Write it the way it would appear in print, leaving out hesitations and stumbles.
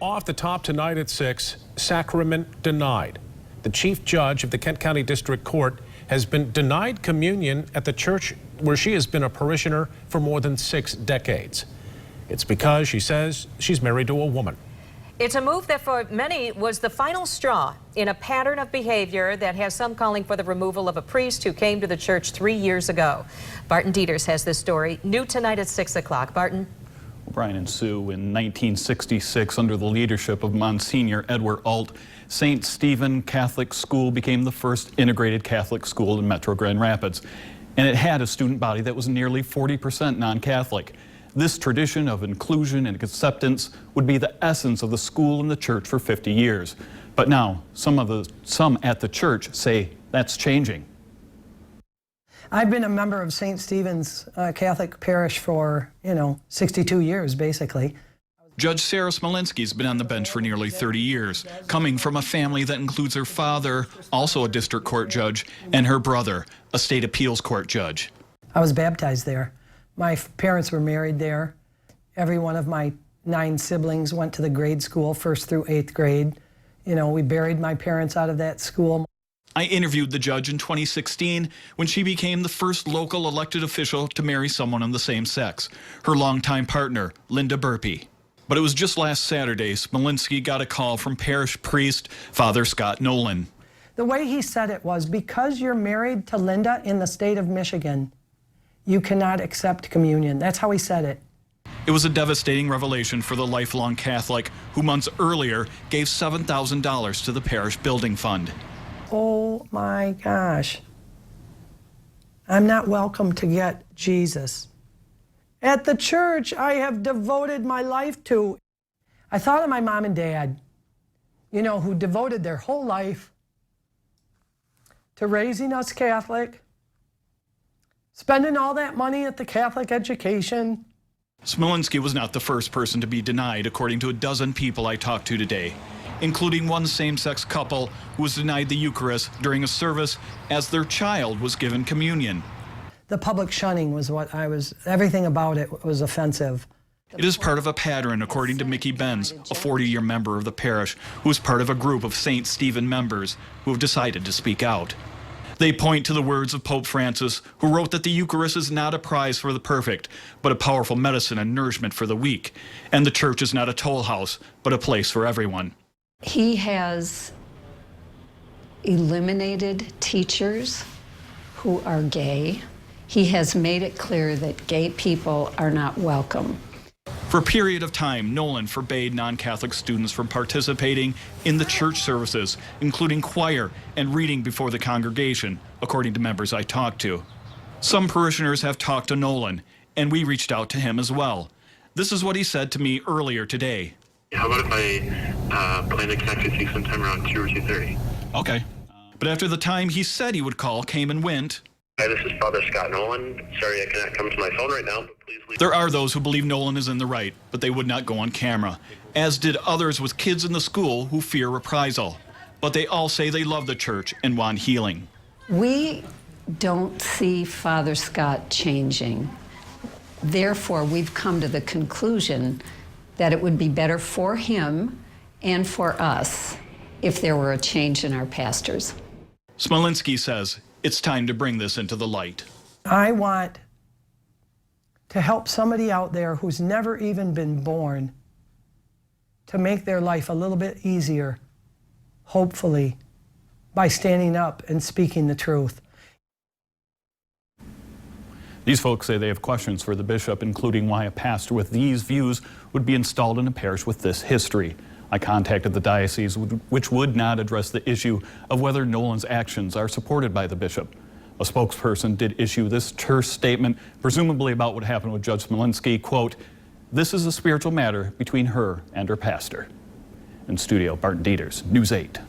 Off the top tonight at 6, sacrament denied. The chief judge of the Kent County District Court has been denied communion at the church where she has been a parishioner for more than 6 decades. It's because she says she's married to a woman. It's a move that for many was the final straw in a pattern of behavior that has some calling for the removal of a priest who came to the church 3 years ago. Barton Dieters has this story, new tonight at 6 o'clock. Barton. Brian and Sue, in 1966, under the leadership of Monsignor Edward Alt, St. Stephen Catholic School became the first integrated Catholic school in Metro Grand Rapids. And it had a student body that was nearly 40% non-Catholic. This tradition of inclusion and acceptance would be the essence of the school and the church for 50 years. But now, some at the church say that's changing. I've been a member of St. Stephen's Catholic Parish for, 62 years, basically. Judge Sara Smolenski has been on the bench for nearly 30 years, coming from a family that includes her father, also a district court judge, and her brother, a state appeals court judge. I was baptized there. My parents were married there. Every one of my 9 siblings went to the grade school, 1st through 8th grade. We buried my parents out of that school. I interviewed the judge in 2016 when she became the first local elected official to marry someone of the same sex, her longtime partner, Linda Burpee. But it was just last Saturday, Smolenski got a call from parish priest Father Scott Nolan. The way he said it was, because you're married to Linda in the state of Michigan, you cannot accept communion. That's how he said it. It was a devastating revelation for the lifelong Catholic who months earlier gave $7,000 to the parish building fund. Oh my gosh. I'm not welcome to get Jesus. At the church I have devoted my life to. I thought of my mom and dad, who devoted their whole life to raising us Catholic, spending all that money at the Catholic education. Smolenski was not the first person to be denied, according to a dozen people I talked to today, including one same-sex couple who was denied the Eucharist during a service as their child was given communion. The public shunning was everything about it was offensive. It is part of a pattern, according to Mickey Benz, a 40-year member of the parish, who is part of a group of St. Stephen members who have decided to speak out. They point to the words of Pope Francis, who wrote that the Eucharist is not a prize for the perfect, but a powerful medicine and nourishment for the weak. And the church is not a toll house, but a place for everyone. He has eliminated teachers who are gay. He has made it clear that gay people are not welcome. For a period of time, Nolan forbade non-Catholic students from participating in the church services, including choir and reading before the congregation, according to members I talked to. Some parishioners have talked to Nolan, and we reached out to him as well. This is what he said to me earlier today. How about if I plan to connect with you sometime around 2 or 2:30? Okay. But after the time he said he would call came and went. Hi, this is Father Scott Nolan. Sorry I cannot come to my phone right now, but please leave. There are those who believe Nolan is in the right, but they would not go on camera, as did others with kids in the school who fear reprisal. But they all say they love the church and want healing. We don't see Father Scott changing. Therefore, we've come to the conclusion that it would be better for him and for us if there were a change in our pastors. Smolenski says it's time to bring this into the light. I want to help somebody out there who's never even been born to make their life a little bit easier, hopefully, by standing up and speaking the truth. These folks say they have questions for the bishop, including why a pastor with these views would be installed in a parish with this history. I contacted the diocese, which would not address the issue of whether Nolan's actions are supported by the bishop. A spokesperson did issue this terse statement, presumably about what happened with Judge Smolenski, quote, "This is a spiritual matter between her and her pastor." In studio, Barton Dieters, News 8.